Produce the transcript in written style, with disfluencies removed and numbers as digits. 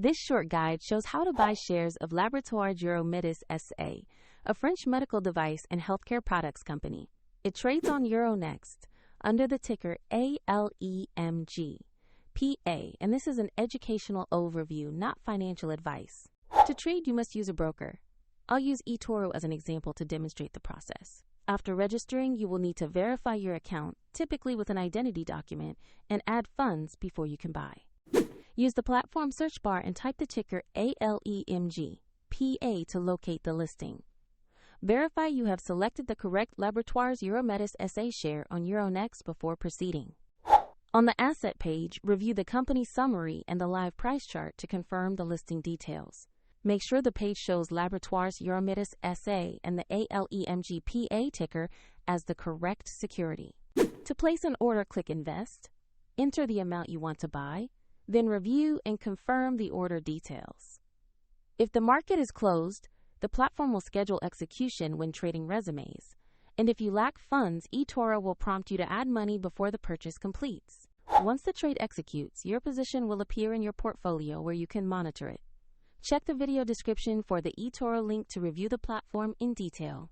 This short guide shows how to buy shares of Laboratoires Euromedis SA, a French medical device and healthcare products company. It trades on Euronext under the ticker ALEMG.PA, and this is an educational overview, not financial advice. To trade, you must use a broker. I'll use eToro as an example to demonstrate the process. After registering, you will need to verify your account, typically with an identity document, and add funds before you can buy. Use the platform search bar and type the ticker ALEMG.PA to locate the listing. Verify you have selected the correct Laboratoires Euromedis SA share on Euronext before proceeding. On the asset page, review the company summary and the live price chart to confirm the listing details. Make sure the page shows Laboratoires Euromedis SA and the ALEMG.PA ticker as the correct security. To place an order, click Invest, enter the amount you want to buy, then review and confirm the order details. If the market is closed, the platform will schedule execution when trading resumes, and if you lack funds, eToro will prompt you to add money before the purchase completes. Once the trade executes, your position will appear in your portfolio where you can monitor it. Check the video description for the eToro link to review the platform in detail.